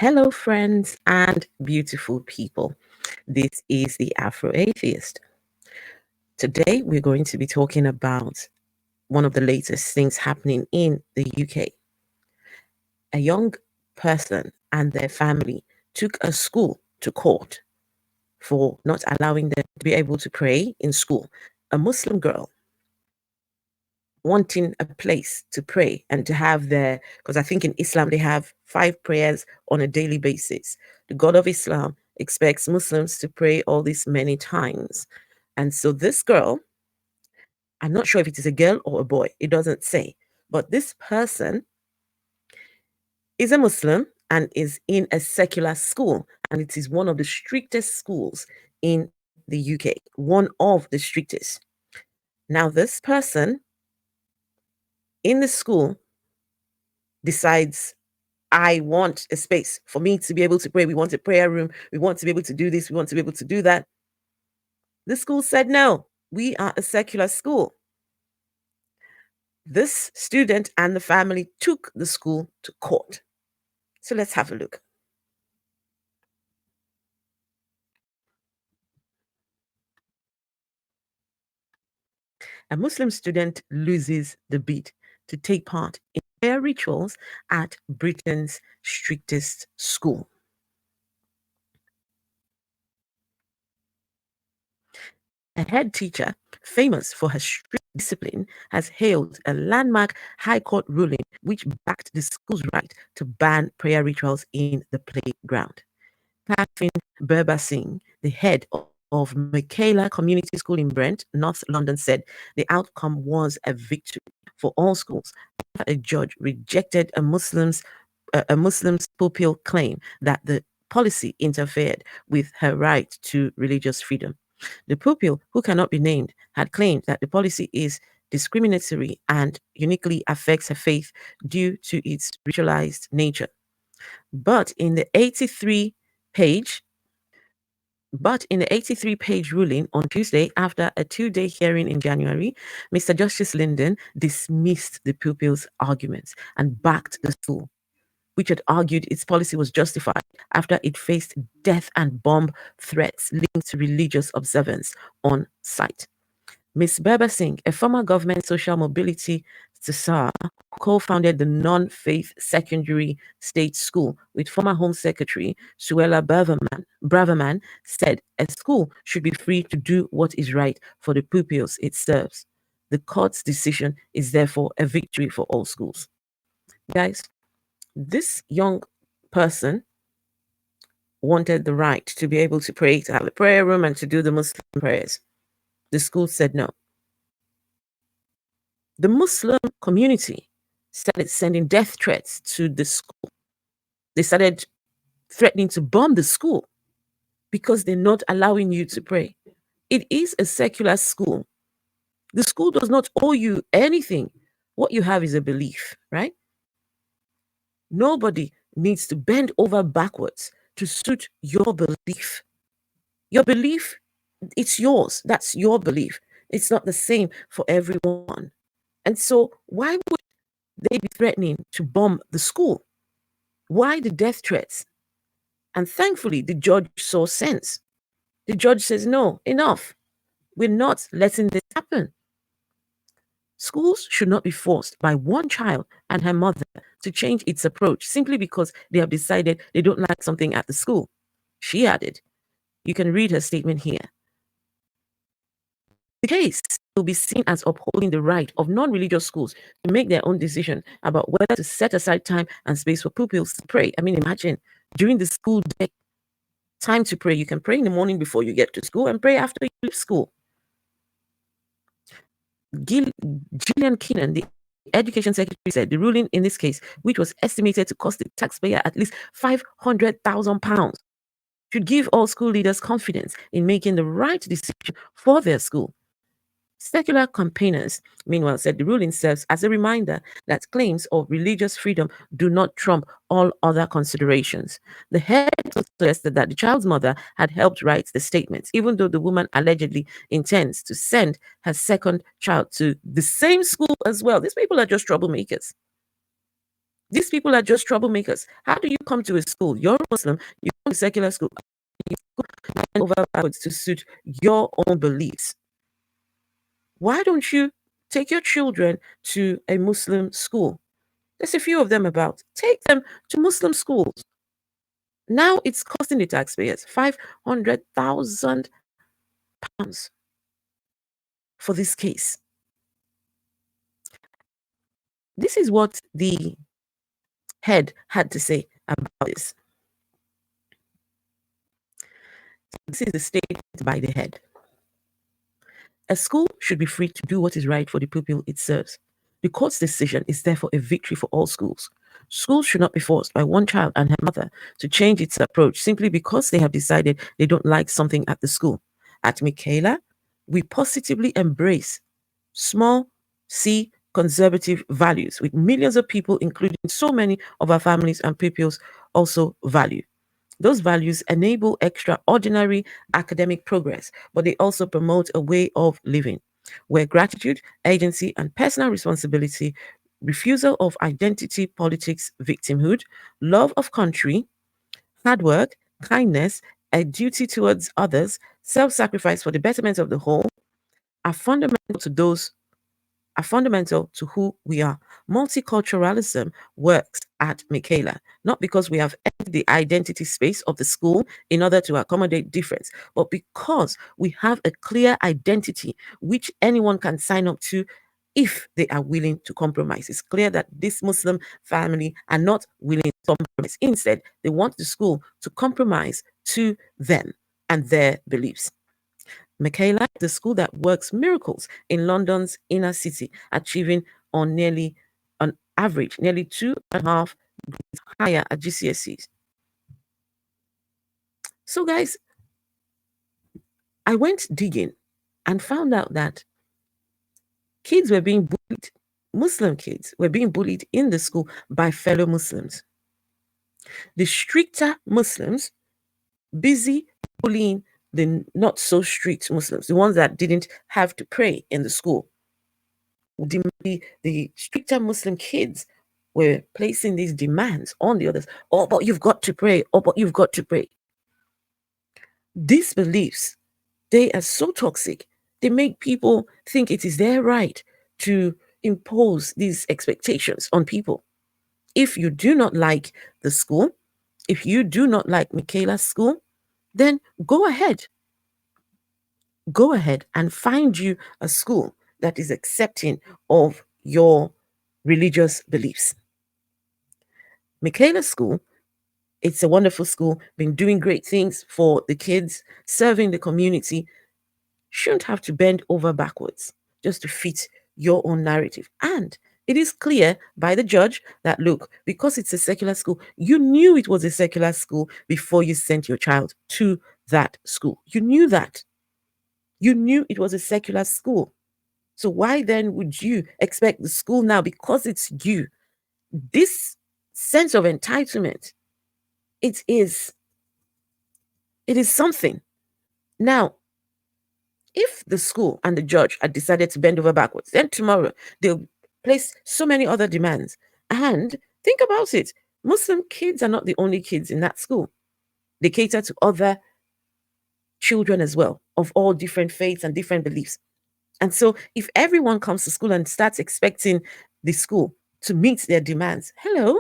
Hello, friends and beautiful people. This is the Afro Atheist. Today, we're going to be talking about one of the latest things happening in the UK. A young person and their family took a school to court for not allowing them to be able to pray in school. A Muslim girl wanting a place to pray and to have their, because I think in Islam they have 5 prayers on a daily basis. The God of Islam expects Muslims to pray all this many times. And so this girl, I'm not sure if it is a girl or a boy, it doesn't say, but this person is a Muslim and is in a secular school, and it is one of the strictest schools in the UK, one of the strictest. Now, this person in the school decides, I want a space for me to be able to pray. We want a prayer room. We want to be able to do this. We want to be able to do that. The school said, no, we are a secular school. This student and the family took the school to court. So let's have a look. A Muslim student loses the bid to take part in prayer rituals at Britain's strictest school. A head teacher, famous for her strict discipline, has hailed a landmark High Court ruling which backed the school's right to ban prayer rituals in the playground. Birbalsingh, the head of Michaela Community School in Brent, North London, said the outcome was a victory for all schools after a judge rejected a Muslim's pupil claim that the policy interfered with her right to religious freedom. The pupil, who cannot be named, had claimed that the policy is discriminatory and uniquely affects her faith due to its ritualized nature. But in the 83-page ruling on Tuesday, after a 2-day hearing in January, Mr. Justice Linden dismissed the pupil's arguments and backed the school, which had argued its policy was justified after it faced death and bomb threats linked to religious observance on site. Ms. Birbalsingh, a former government social mobility SAR, co-founded the non-faith secondary state school with former Home Secretary Suella Braverman, said a school should be free to do what is right for the pupils it serves. The court's decision is therefore a victory for all schools. Guys, this young person wanted the right to be able to pray, to have a prayer room, and to do the Muslim prayers. The school said no. The Muslim community started sending death threats to the school. They started threatening to bomb the school because they're not allowing you to pray. It is a secular school. The school does not owe you anything. What you have is a belief, right? Nobody needs to bend over backwards to suit your belief. Your belief, it's yours. That's your belief. It's not the same for everyone. And so why would they be threatening to bomb the school? Why the death threats? And thankfully, the judge saw sense. The judge says, no, enough. We're not letting this happen. Schools should not be forced by one child and her mother to change its approach simply because they have decided they don't like something at the school. She added, you can read her statement here. The case will be seen as upholding the right of non-religious schools to make their own decision about whether to set aside time and space for pupils to pray. I mean, imagine during the school day, time to pray. You can pray in the morning before you get to school and pray after you leave school. Gillian Keenan, the Education Secretary, said the ruling in this case, which was estimated to cost the taxpayer at least £500,000, should give all school leaders confidence in making the right decision for their school. Secular campaigners, meanwhile, said the ruling serves as a reminder that claims of religious freedom do not trump all other considerations. The head suggested that the child's mother had helped write the statements, even though the woman allegedly intends to send her second child to the same school as well. These people are just troublemakers. These people are just troublemakers. How do you come to a school? You're a Muslim, you come to secular school, you bend over backwards to suit your own beliefs. Why don't you take your children to a Muslim school? There's a few of them about. Take them to Muslim schools. Now it's costing the taxpayers £500,000 for this case. This is what the head had to say about this. This is the statement by the head. A school should be free to do what is right for the pupil it serves. The court's decision is therefore a victory for all schools. Schools should not be forced by one child and her mother to change its approach simply because they have decided they don't like something at the school. At Michaela, we positively embrace small C conservative values, with millions of people, including so many of our families and pupils, also value. Those values enable extraordinary academic progress, but they also promote a way of living where gratitude, agency, and personal responsibility, refusal of identity politics, victimhood, love of country, hard work, kindness, a duty towards others, self sacrifice for the betterment of the whole are fundamental to who we are. Multiculturalism works at Michaela, not because we have entered the identity space of the school in order to accommodate difference, but because we have a clear identity which anyone can sign up to if they are willing to compromise. It's clear that this Muslim family are not willing to compromise. Instead, they want the school to compromise to them and their beliefs. Michaela is the school that works miracles in London's inner city, achieving on average, nearly 2.5 grades higher at GCSEs. So, guys, I went digging and found out that kids were being bullied. Muslim kids were being bullied in the school by fellow Muslims. The stricter Muslims busy bullying the not so strict Muslims, the ones that didn't have to pray in the school. The stricter Muslim kids were placing these demands on the others. Oh, but you've got to pray. Oh, but you've got to pray. These beliefs, they are so toxic. They make people think it is their right to impose these expectations on people. If you do not like the school, if you do not like Michaela's school, then go ahead. Go ahead and find you a school that is accepting of your religious beliefs. Michaela School, it's a wonderful school, been doing great things for the kids, serving the community, shouldn't have to bend over backwards just to fit your own narrative. And it is clear by the judge that, look, because it's a secular school, you knew it was a secular school before you sent your child to that school. You knew that. You knew it was a secular school. So why then would you expect the school now, because it's you? This sense of entitlement, it is something. Now, if the school and the judge had decided to bend over backwards, then tomorrow they'll place so many other demands. And think about it. Muslim kids are not the only kids in that school. They cater to other children as well, of all different faiths and different beliefs. And so if everyone comes to school and starts expecting the school to meet their demands, hello,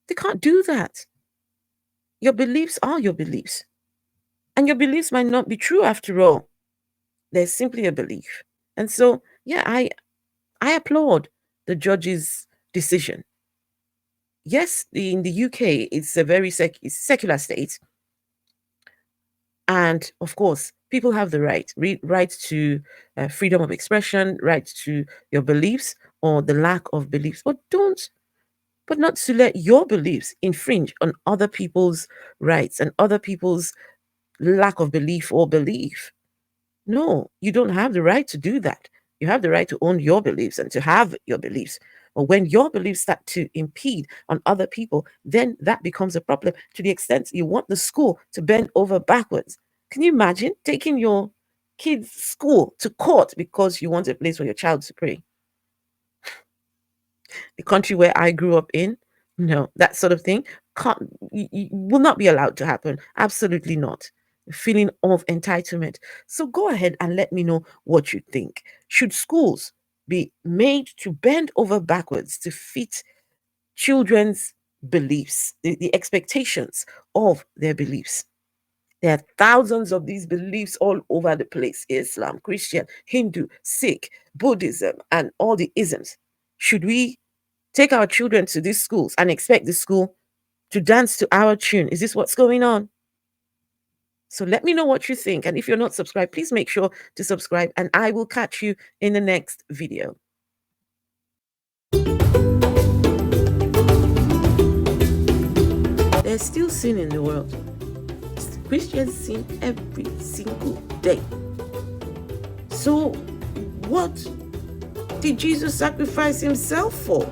they can't do that. Your beliefs are your beliefs. And your beliefs might not be true after all. There's simply a belief. And so, yeah, I applaud the judge's decision. Yes, in the UK, it's a very secular state. And of course, people have the right to freedom of expression, right to your beliefs or the lack of beliefs. But not to let your beliefs infringe on other people's rights and other people's lack of belief or belief. No, you don't have the right to do that. You have the right to own your beliefs and to have your beliefs. But when your beliefs start to impede on other people, then that becomes a problem to the extent you want the school to bend over backwards. Can you imagine taking your kid's school to court because you want a place for your child to pray? The country where I grew up in, no, that sort of thing will not be allowed to happen. Absolutely not. Feeling of entitlement. So go ahead and let me know what you think. Should schools be made to bend over backwards to fit children's beliefs, the expectations of their beliefs? There are thousands of these beliefs all over the place: Islam, Christian, Hindu, Sikh, Buddhism, and all the isms. Should we take our children to these schools and expect the school to dance to our tune? Is this what's going on? So let me know what you think. And if you're not subscribed, please make sure to subscribe, and I will catch you in the next video. There's still sin in the world. Christians sin every single day. So what did Jesus sacrifice himself for?